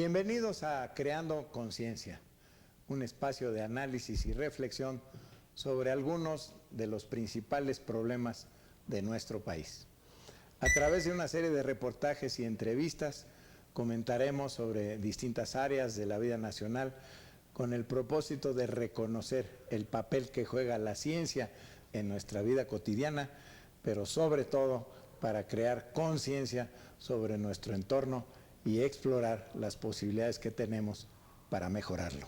Bienvenidos a Creando Conciencia, un espacio de análisis y reflexión sobre algunos de los principales problemas de nuestro país. A través de una serie de reportajes y entrevistas comentaremos sobre distintas áreas de la vida nacional con el propósito de reconocer el papel que juega la ciencia en nuestra vida cotidiana, pero sobre todo para crear conciencia sobre nuestro entorno y explorar las posibilidades que tenemos para mejorarlo.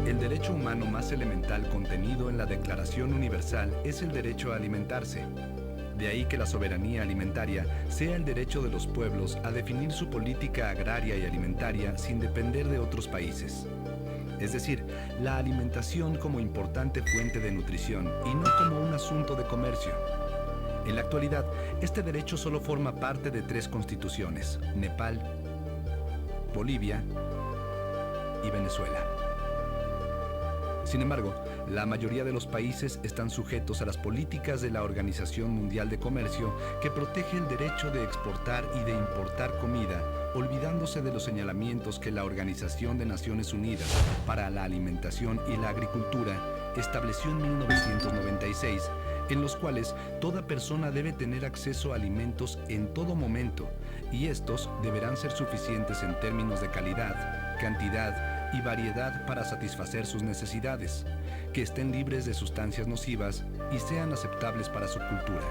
El derecho humano más elemental contenido en la Declaración Universal es el derecho a alimentarse. De ahí que la soberanía alimentaria sea el derecho de los pueblos a definir su política agraria y alimentaria sin depender de otros países. Es decir, la alimentación como importante fuente de nutrición y no como un asunto de comercio. En la actualidad, este derecho solo forma parte de 3 constituciones: Nepal, Bolivia y Venezuela. Sin embargo, la mayoría de los países están sujetos a las políticas de la Organización Mundial de Comercio, que protege el derecho de exportar y de importar comida, olvidándose de los señalamientos que la Organización de Naciones Unidas para la Alimentación y la Agricultura estableció en 1996, en los cuales toda persona debe tener acceso a alimentos en todo momento, y estos deberán ser suficientes en términos de calidad, cantidad y variedad para satisfacer sus necesidades, que estén libres de sustancias nocivas y sean aceptables para su cultura.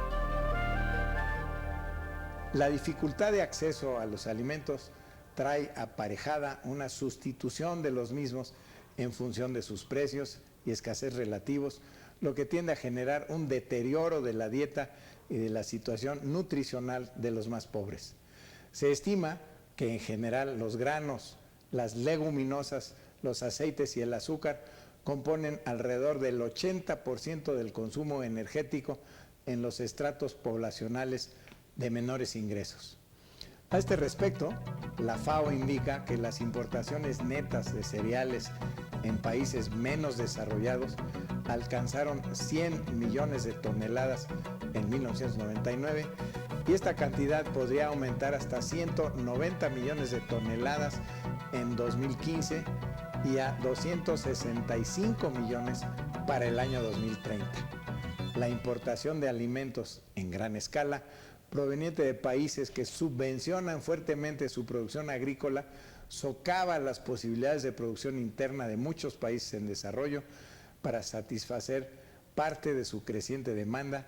La dificultad de acceso a los alimentos trae aparejada una sustitución de los mismos en función de sus precios y escasez relativos, lo que tiende a generar un deterioro de la dieta y de la situación nutricional de los más pobres. Se estima que en general los granos, las leguminosas, los aceites y el azúcar componen alrededor del 80% del consumo energético en los estratos poblacionales de menores ingresos. A este respecto, la FAO indica que las importaciones netas de cereales en países menos desarrollados alcanzaron 100 millones de toneladas en 1999 y esta cantidad podría aumentar hasta 190 millones de toneladas en 2015 y a 265 millones para el año 2030. La importación de alimentos en gran escala proveniente de países que subvencionan fuertemente su producción agrícola socava las posibilidades de producción interna de muchos países en desarrollo para satisfacer parte de su creciente demanda,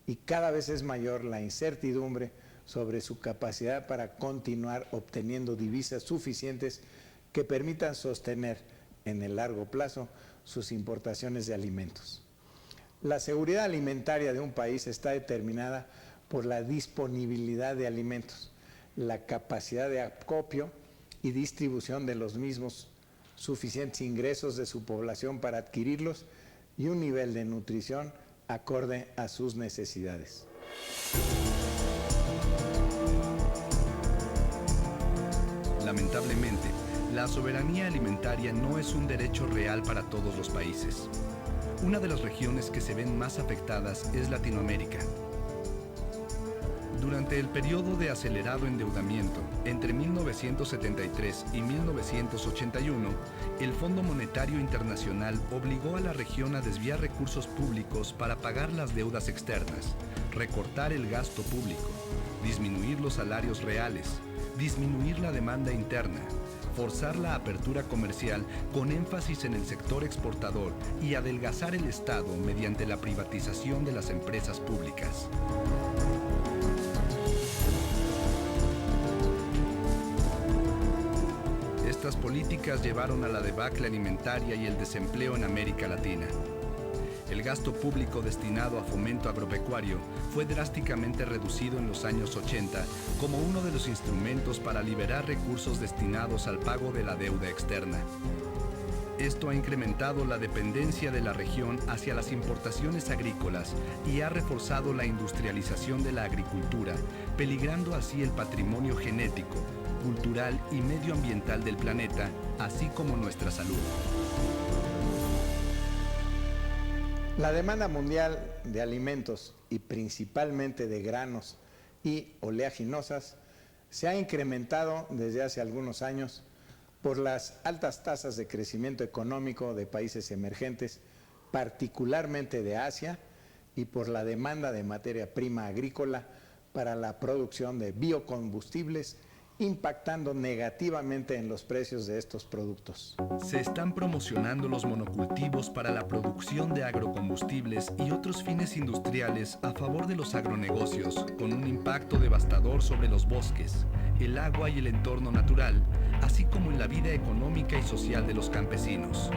y cada vez es mayor la incertidumbre sobre su capacidad para continuar obteniendo divisas suficientes que permitan sostener en el largo plazo sus importaciones de alimentos. La seguridad alimentaria de un país está determinada por la disponibilidad de alimentos, la capacidad de acopio y distribución de los mismos, suficientes ingresos de su población para adquirirlos y un nivel de nutrición acorde a sus necesidades. Lamentablemente, la soberanía alimentaria no es un derecho real para todos los países. Una de las regiones que se ven más afectadas es Latinoamérica. Durante el periodo de acelerado endeudamiento, entre 1973 y 1981, el Fondo Monetario Internacional obligó a la región a desviar recursos públicos para pagar las deudas externas, recortar el gasto público, disminuir los salarios reales, disminuir la demanda interna, forzar la apertura comercial con énfasis en el sector exportador y adelgazar el Estado mediante la privatización de las empresas públicas. Estas políticas llevaron a la debacle alimentaria y el desempleo en América Latina. El gasto público destinado a fomento agropecuario fue drásticamente reducido en los años 80 como uno de los instrumentos para liberar recursos destinados al pago de la deuda externa. Esto ha incrementado la dependencia de la región hacia las importaciones agrícolas y ha reforzado la industrialización de la agricultura, peligrando así el patrimonio genético, cultural y medioambiental del planeta, así como nuestra salud. La demanda mundial de alimentos y principalmente de granos y oleaginosas se ha incrementado desde hace algunos años por las altas tasas de crecimiento económico de países emergentes, particularmente de Asia, y por la demanda de materia prima agrícola para la producción de biocombustibles, impactando negativamente en los precios de estos productos. Se están promocionando los monocultivos para la producción de agrocombustibles y otros fines industriales a favor de los agronegocios, con un impacto devastador sobre los bosques, el agua y el entorno natural, así como en la vida económica y social de los campesinos.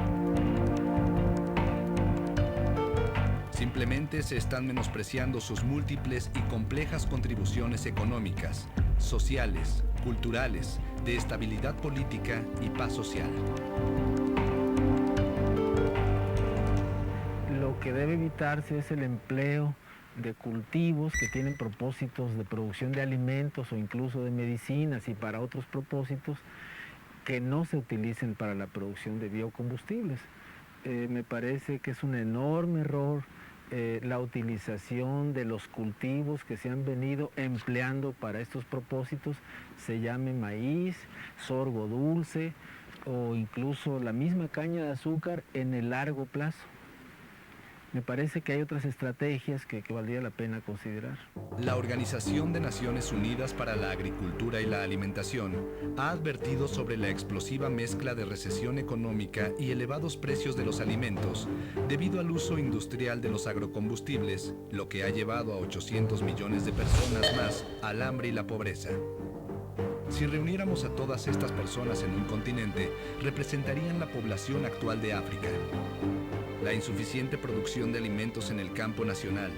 Simplemente se están menospreciando sus múltiples y complejas contribuciones económicas, sociales, culturales, de estabilidad política y paz social. Lo que debe evitarse es el empleo de cultivos que tienen propósitos de producción de alimentos o incluso de medicinas y para otros propósitos que no se utilicen para la producción de biocombustibles. Me parece que es un enorme error la utilización de los cultivos que se han venido empleando para estos propósitos, se llame maíz, sorgo dulce o incluso la misma caña de azúcar en el largo plazo. Me parece que hay otras estrategias que valdría la pena considerar. La Organización de Naciones Unidas para la Agricultura y la Alimentación ha advertido sobre la explosiva mezcla de recesión económica y elevados precios de los alimentos debido al uso industrial de los agrocombustibles, lo que ha llevado a 800 millones de personas más al hambre y la pobreza. Si reuniéramos a todas estas personas en un continente, representarían la población actual de África. La insuficiente producción de alimentos en el campo nacional,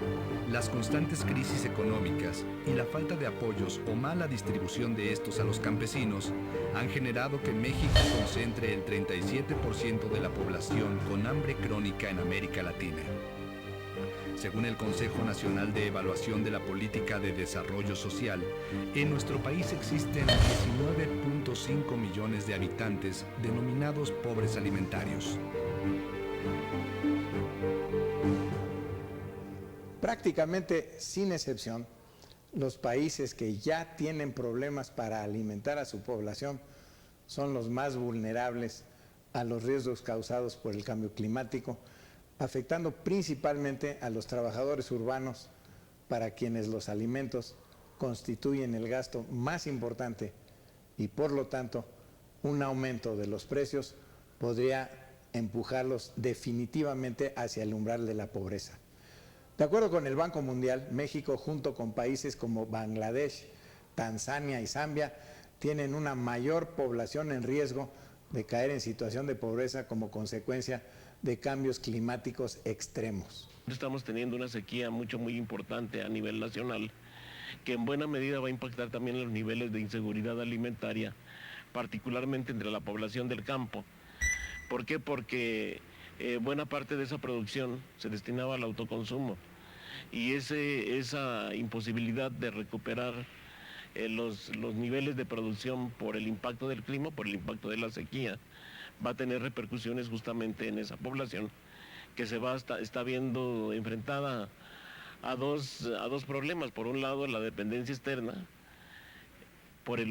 las constantes crisis económicas y la falta de apoyos o mala distribución de estos a los campesinos han generado que México concentre el 37% de la población con hambre crónica en América Latina. Según el Consejo Nacional de Evaluación de la Política de Desarrollo Social, en nuestro país existen 19.5 millones de habitantes denominados pobres alimentarios. Prácticamente sin excepción, los países que ya tienen problemas para alimentar a su población son los más vulnerables a los riesgos causados por el cambio climático, afectando principalmente a los trabajadores urbanos, para quienes los alimentos constituyen el gasto más importante y, por lo tanto, un aumento de los precios podría empujarlos definitivamente hacia el umbral de la pobreza. De acuerdo con el Banco Mundial, México, junto con países como Bangladesh, Tanzania y Zambia, tienen una mayor población en riesgo de caer en situación de pobreza como consecuencia de cambios climáticos extremos. Estamos teniendo una sequía muy importante a nivel nacional, que en buena medida va a impactar también los niveles de inseguridad alimentaria, particularmente entre la población del campo. ¿Por qué? Porque buena parte de esa producción se destinaba al autoconsumo y esa imposibilidad de recuperar los niveles de producción por el impacto del clima, por el impacto de la sequía, va a tener repercusiones justamente en esa población que está viendo enfrentada a dos problemas. Por un lado, la dependencia externa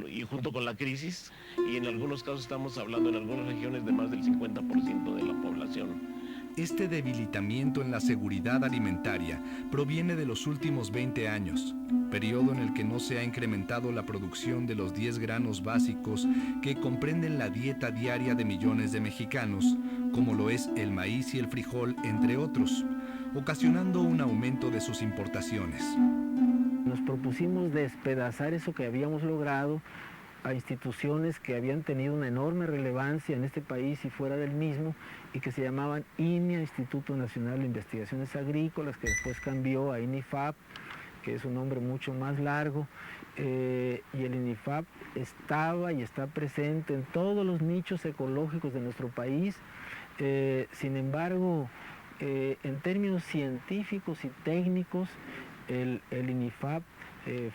y junto con la crisis, y en algunos casos estamos hablando en algunas regiones de más del 50% de la población. Este debilitamiento en la seguridad alimentaria proviene de los últimos 20 años, periodo en el que no se ha incrementado la producción de los 10 granos básicos que comprenden la dieta diaria de millones de mexicanos, como lo es el maíz y el frijol, entre otros, ocasionando un aumento de sus importaciones. Nos propusimos despedazar eso que habíamos logrado a instituciones que habían tenido una enorme relevancia en este país y fuera del mismo, y que se llamaban INIA, Instituto Nacional de Investigaciones Agrícolas, que después cambió a INIFAP, que es un nombre mucho más largo, y el INIFAP estaba y está presente en todos los nichos ecológicos de nuestro país, Sin embargo, en términos científicos y técnicos, el INIFAP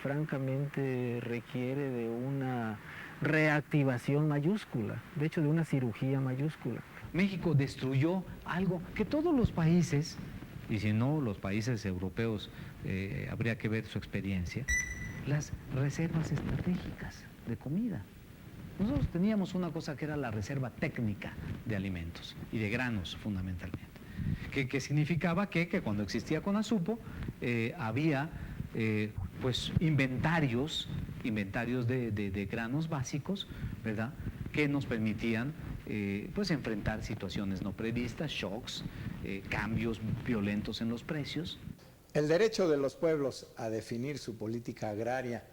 francamente requiere de una reactivación mayúscula, de hecho de una cirugía mayúscula. México destruyó algo que todos los países, y si no los países europeos, habría que ver su experiencia, las reservas estratégicas de comida. Nosotros teníamos una cosa que era la reserva técnica de alimentos y de granos fundamentalmente, que significaba que cuando existía CONASUPO había pues inventarios de granos básicos, ¿verdad?, que nos permitían pues enfrentar situaciones no previstas, shocks, cambios violentos en los precios. El derecho de los pueblos a definir su política agraria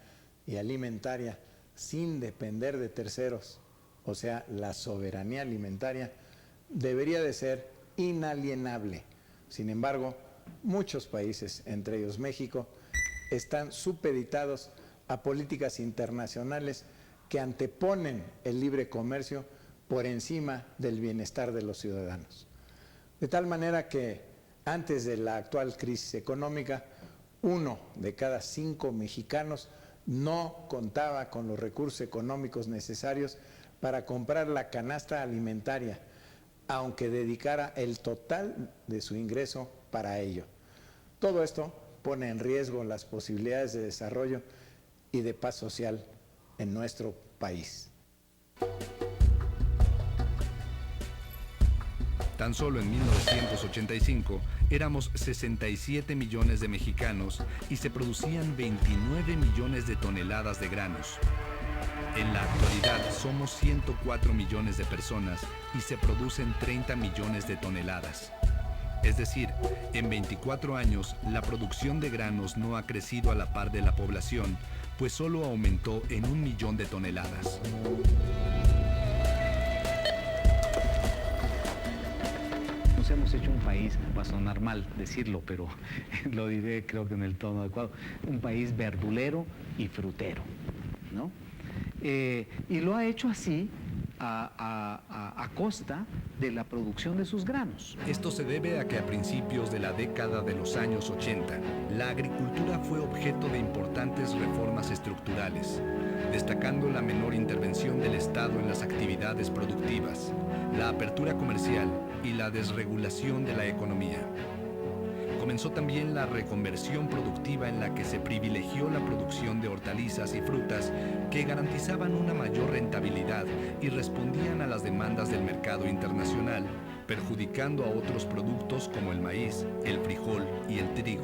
y alimentaria sin depender de terceros, o sea, la soberanía alimentaria, debería de ser inalienable. Sin embargo, muchos países, entre ellos México, están supeditados a políticas internacionales que anteponen el libre comercio por encima del bienestar de los ciudadanos. De tal manera que, antes de la actual crisis económica, 1 de cada 5 mexicanos no contaba con los recursos económicos necesarios para comprar la canasta alimentaria, aunque dedicara el total de su ingreso para ello. Todo esto pone en riesgo las posibilidades de desarrollo y de paz social en nuestro país. Tan solo en 1985 éramos 67 millones de mexicanos y se producían 29 millones de toneladas de granos. En la actualidad somos 104 millones de personas y se producen 30 millones de toneladas. Es decir, en 24 años la producción de granos no ha crecido a la par de la población, pues solo aumentó en 1 millón de toneladas. Nos hemos hecho un país, va a sonar mal decirlo, pero lo diré creo que en el tono adecuado, un país verdulero y frutero, ¿no? Y lo ha hecho así a costa de la producción de sus granos. Esto se debe a que a principios de la década de los años 80, la agricultura fue objeto de importantes reformas estructurales, destacando la menor intervención del Estado en las actividades productivas, la apertura comercial y la desregulación de la economía. Comenzó también la reconversión productiva en la que se privilegió la producción de hortalizas y frutas que garantizaban una mayor rentabilidad y respondían a las demandas del mercado internacional, perjudicando a otros productos como el maíz, el frijol y el trigo.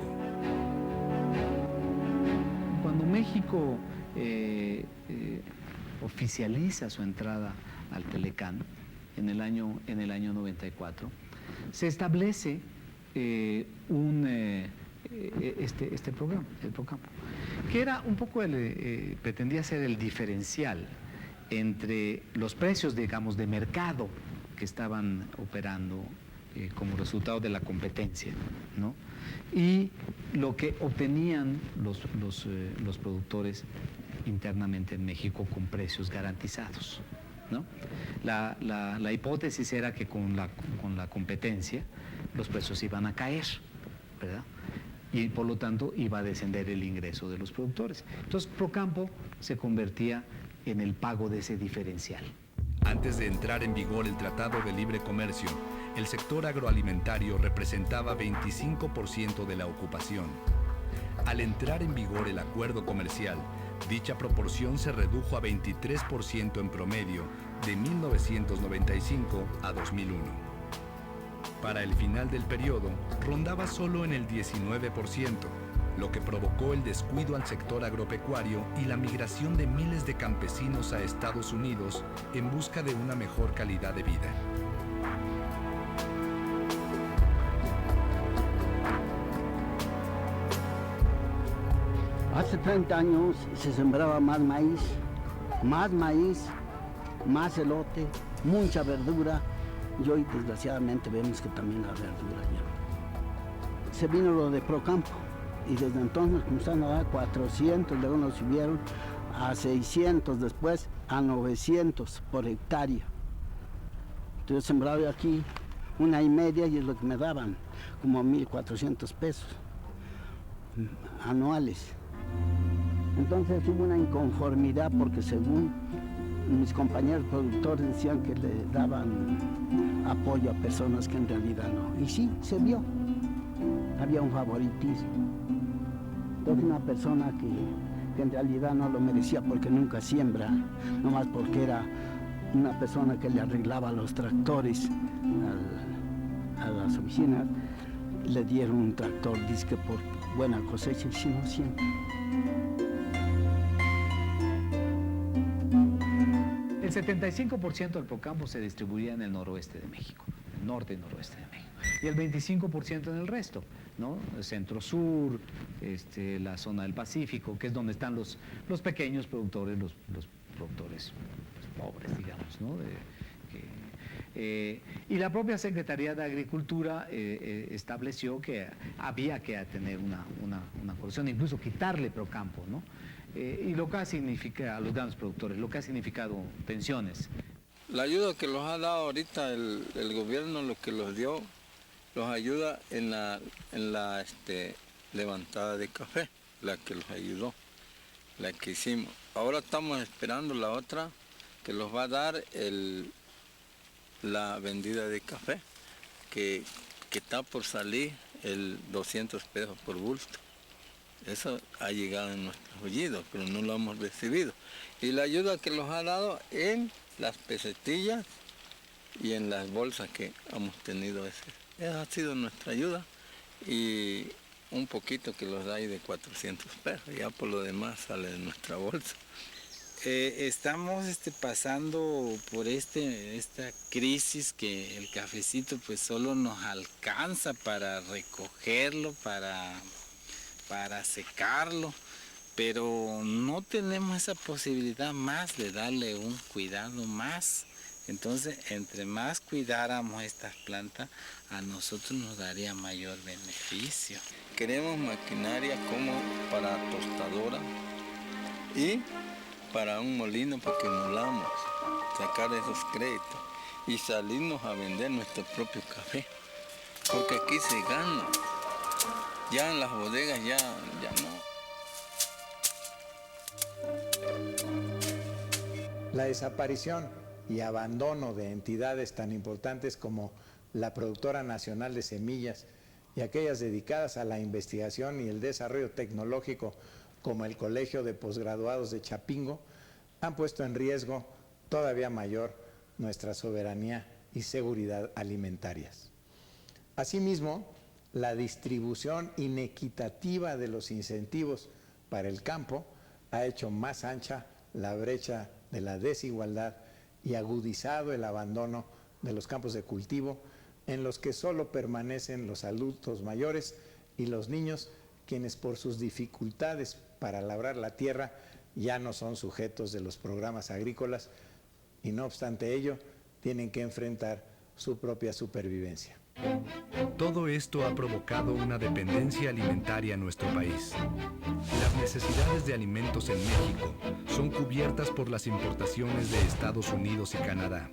Cuando México oficializa su entrada al Telecán en el año 94, se establece este programa, el Procampo, que era un poco pretendía ser el diferencial entre los precios, digamos, de mercado que estaban operando como resultado de la competencia, ¿no?, y lo que obtenían los productores internamente en México con precios garantizados, ¿no? La hipótesis era que con la competencia los precios iban a caer, ¿verdad?, y por lo tanto iba a descender el ingreso de los productores. Entonces Procampo se convertía en el pago de ese diferencial. Antes de entrar en vigor el Tratado de Libre Comercio, el sector agroalimentario representaba 25% de la ocupación. Al entrar en vigor el acuerdo comercial, dicha proporción se redujo a 23% en promedio de 1995 a 2001. Para el final del periodo, rondaba solo en el 19%, lo que provocó el descuido al sector agropecuario y la migración de miles de campesinos a Estados Unidos en busca de una mejor calidad de vida. Hace 30 años se sembraba más maíz, más elote, mucha verdura, y hoy desgraciadamente vemos que también la verdura ya. Se vino lo de Procampo y desde entonces comenzaron a dar 400, luego nos subieron a 600, después a 900 por hectárea. Entonces sembraba aquí 1,5 y es lo que me daban, como 1,400 pesos anuales. Entonces hubo una inconformidad porque según mis compañeros productores decían que le daban apoyo a personas que en realidad no. Y sí, se vio. Había un favoritismo. Entonces una persona que en realidad no lo merecía porque nunca siembra, nomás porque era una persona que le arreglaba los tractores a las oficinas, le dieron un tractor, dizque por buena cosecha, y si no siempre. El 75% del Procampo se distribuía en el noroeste de México, el norte y noroeste de México, y el 25% en el resto, ¿no? El centro-sur, la zona del Pacífico, que es donde están los pequeños productores, los productores pobres, digamos, ¿no? Y la propia Secretaría de Agricultura estableció que había que tener una corrección, incluso quitarle Procampo, ¿no? Y lo que ha significado a los grandes productores, lo que ha significado pensiones. La ayuda que los ha dado ahorita el gobierno, lo que los dio, los ayuda en la levantada de café, la que los ayudó, la que hicimos. Ahora estamos esperando la otra que los va a dar la vendida de café, que está por salir el 200 pesos por bulto. Eso ha llegado en nuestros oídos, pero no lo hemos recibido. Y la ayuda que los ha dado en las pesetillas y en las bolsas que hemos tenido, esa ha sido nuestra ayuda. Y un poquito que los da ahí de 400 pesos, ya por lo demás sale de nuestra bolsa. Estamos pasando por esta crisis que el cafecito pues solo nos alcanza para recogerlo, para secarlo, pero no tenemos esa posibilidad más de darle un cuidado más. Entonces, entre más cuidáramos estas plantas, a nosotros nos daría mayor beneficio. Queremos maquinaria como para tostadora y para un molino para que molamos, sacar esos créditos y salirnos a vender nuestro propio café, porque aquí se gana. Ya en las bodegas ya no. La desaparición y abandono de entidades tan importantes como la Productora Nacional de Semillas y aquellas dedicadas a la investigación y el desarrollo tecnológico como el Colegio de Posgraduados de Chapingo han puesto en riesgo todavía mayor nuestra soberanía y seguridad alimentarias. Asimismo, la distribución inequitativa de los incentivos para el campo ha hecho más ancha la brecha de la desigualdad y agudizado el abandono de los campos de cultivo en los que solo permanecen los adultos mayores y los niños, quienes por sus dificultades para labrar la tierra ya no son sujetos de los programas agrícolas y no obstante ello tienen que enfrentar su propia supervivencia. Todo esto ha provocado una dependencia alimentaria en nuestro país. Las necesidades de alimentos en México son cubiertas por las importaciones de Estados Unidos y Canadá.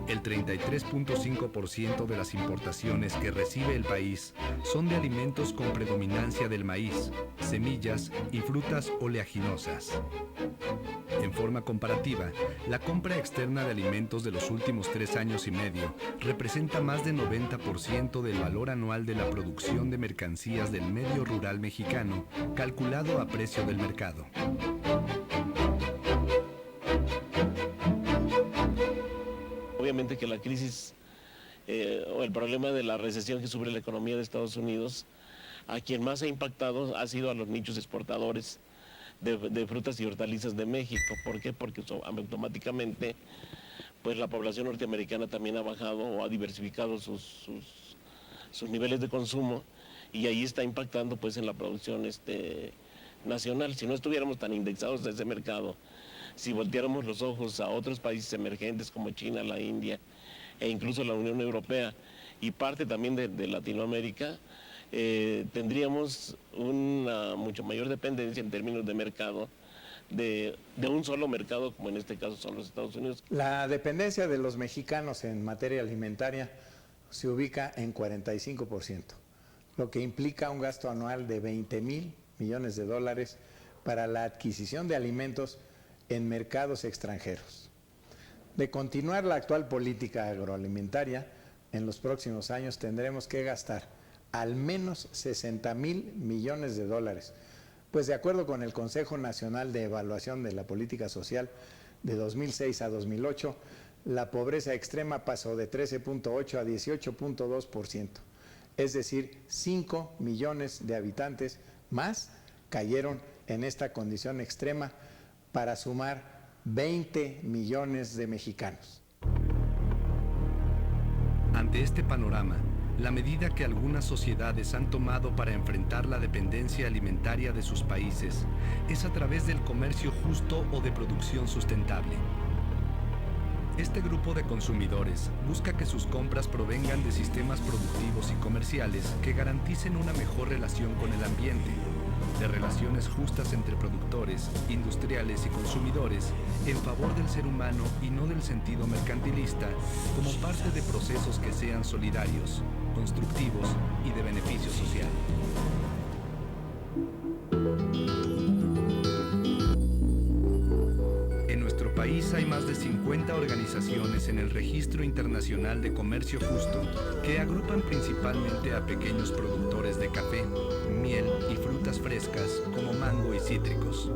El 33.5% de las importaciones que recibe el país son de alimentos con predominancia del maíz, semillas y frutas oleaginosas. En forma comparativa, la compra externa de alimentos de los últimos 3 años y medio representa más del 90% del valor anual de la producción de mercancías del medio rural mexicano, calculado a precio del mercado. Obviamente que la crisis o el problema de la recesión que sufre la economía de Estados Unidos, a quien más ha impactado ha sido a los nichos exportadores de frutas y hortalizas de México. ¿Por qué? Porque automáticamente pues la población norteamericana también ha bajado o ha diversificado sus niveles de consumo y ahí está impactando pues en la producción nacional. Si no estuviéramos tan indexados a ese mercado, si volteáramos los ojos a otros países emergentes como China, la India e incluso la Unión Europea y parte también de Latinoamérica, tendríamos una mucho mayor dependencia en términos de mercado, de un solo mercado, como en este caso son los Estados Unidos. La dependencia de los mexicanos en materia alimentaria se ubica en 45%, lo que implica un gasto anual de 20,000 millones de dólares para la adquisición de alimentos en mercados extranjeros. De continuar la actual política agroalimentaria, en los próximos años tendremos que gastar al menos 60,000 millones de dólares, pues de acuerdo con el Consejo Nacional de Evaluación de la Política Social de 2006 a 2008, la pobreza extrema pasó de 13.8 a 18.2%, es decir, 5 millones de habitantes más cayeron en esta condición extrema para sumar 20 millones de mexicanos. Ante este panorama, la medida que algunas sociedades han tomado para enfrentar la dependencia alimentaria de sus países es a través del comercio justo o de producción sustentable. Este grupo de consumidores busca que sus compras provengan de sistemas productivos y comerciales que garanticen una mejor relación con el ambiente, de relaciones justas entre productores, industriales y consumidores en favor del ser humano y no del sentido mercantilista, como parte de procesos que sean solidarios, constructivos y de beneficio social. En nuestro país hay más de 50 organizaciones en el Registro Internacional de Comercio Justo que agrupan principalmente a pequeños productores de café, miel y frutas frescas como mango y cítricos.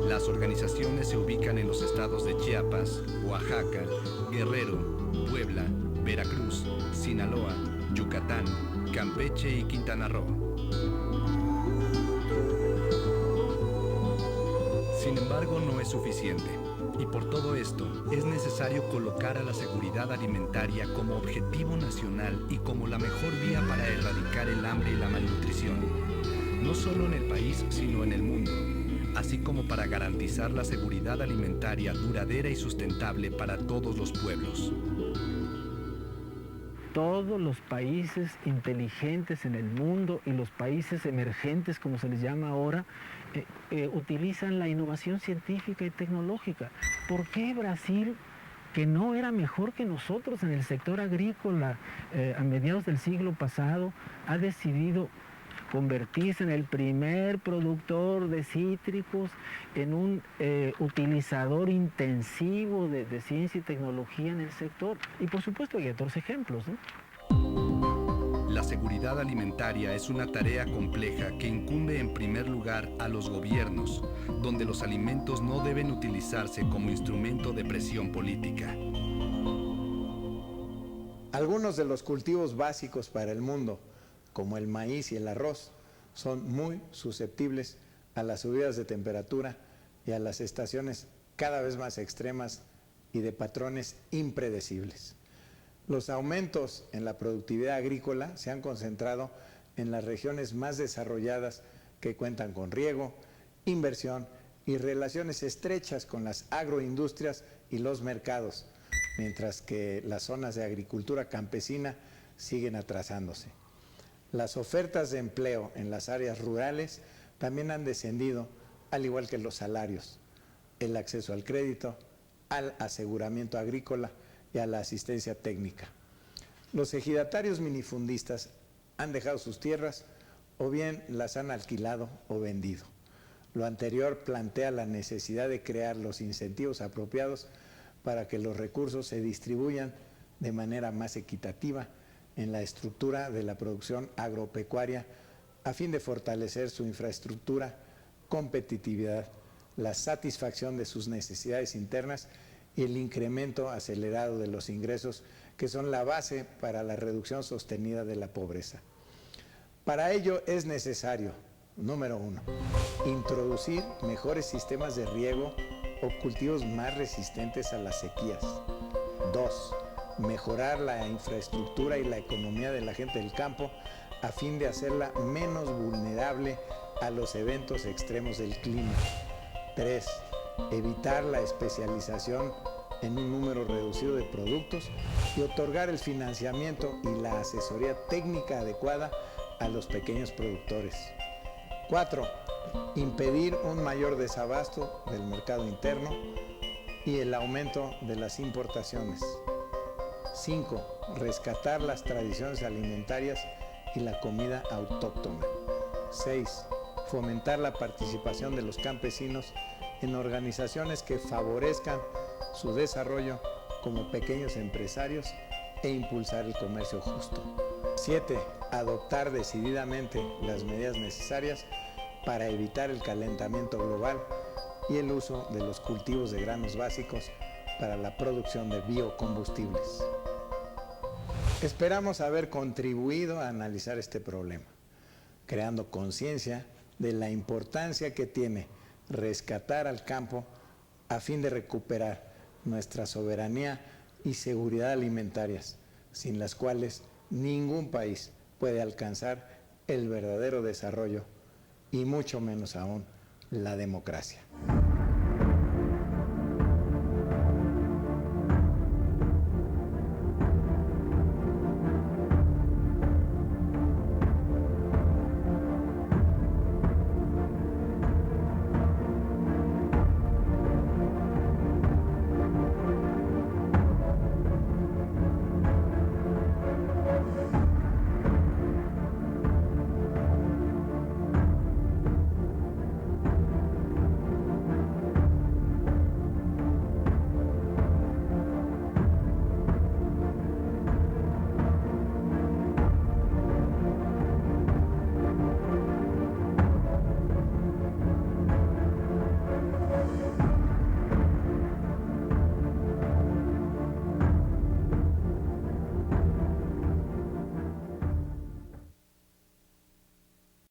Las organizaciones se ubican en los estados de Chiapas, Oaxaca, Guerrero, Puebla, Veracruz, Sinaloa, Yucatán, Campeche y Quintana Roo. Sin embargo, no es suficiente, y por todo esto es necesario colocar a la seguridad alimentaria como objetivo nacional y como la mejor vía para erradicar el hambre y la malnutrición, no solo en el país, sino en el mundo, así como para garantizar la seguridad alimentaria duradera y sustentable para todos los pueblos. Todos los países inteligentes en el mundo y los países emergentes, como se les llama ahora, utilizan la innovación científica y tecnológica. ¿Por qué Brasil, que no era mejor que nosotros en el sector agrícola a mediados del siglo pasado, ha decidido convertirse en el primer productor de cítricos, en un utilizador intensivo de ciencia y tecnología en el sector? Y por supuesto hay otros ejemplos, ¿no? La seguridad alimentaria es una tarea compleja que incumbe en primer lugar a los gobiernos, donde los alimentos no deben utilizarse como instrumento de presión política. Algunos de los cultivos básicos para el mundo, como el maíz y el arroz, son muy susceptibles a las subidas de temperatura y a las estaciones cada vez más extremas y de patrones impredecibles. Los aumentos en la productividad agrícola se han concentrado en las regiones más desarrolladas que cuentan con riego, inversión y relaciones estrechas con las agroindustrias y los mercados, mientras que las zonas de agricultura campesina siguen atrasándose. Las ofertas de empleo en las áreas rurales también han descendido, al igual que los salarios, el acceso al crédito, al aseguramiento agrícola y a la asistencia técnica. Los ejidatarios minifundistas han dejado sus tierras o bien las han alquilado o vendido. Lo anterior plantea la necesidad de crear los incentivos apropiados para que los recursos se distribuyan de manera más equitativa en la estructura de la producción agropecuaria a fin de fortalecer su infraestructura, competitividad, la satisfacción de sus necesidades internas y el incremento acelerado de los ingresos, que son la base para la reducción sostenida de la pobreza. Para ello es necesario, número 1, introducir mejores sistemas de riego o cultivos más resistentes a las sequías. 2, mejorar la infraestructura y la economía de la gente del campo a fin de hacerla menos vulnerable a los eventos extremos del clima. 3, evitar la especialización en un número reducido de productos y otorgar el financiamiento y la asesoría técnica adecuada a los pequeños productores. 4, impedir un mayor desabasto del mercado interno y el aumento de las importaciones. 5. Rescatar las tradiciones alimentarias y la comida autóctona. 6. Fomentar la participación de los campesinos en organizaciones que favorezcan su desarrollo como pequeños empresarios e impulsar el comercio justo. 7. Adoptar decididamente las medidas necesarias para evitar el calentamiento global y el uso de los cultivos de granos básicos para la producción de biocombustibles. Esperamos haber contribuido a analizar este problema, creando conciencia de la importancia que tiene rescatar al campo a fin de recuperar nuestra soberanía y seguridad alimentarias, sin las cuales ningún país puede alcanzar el verdadero desarrollo y mucho menos aún la democracia.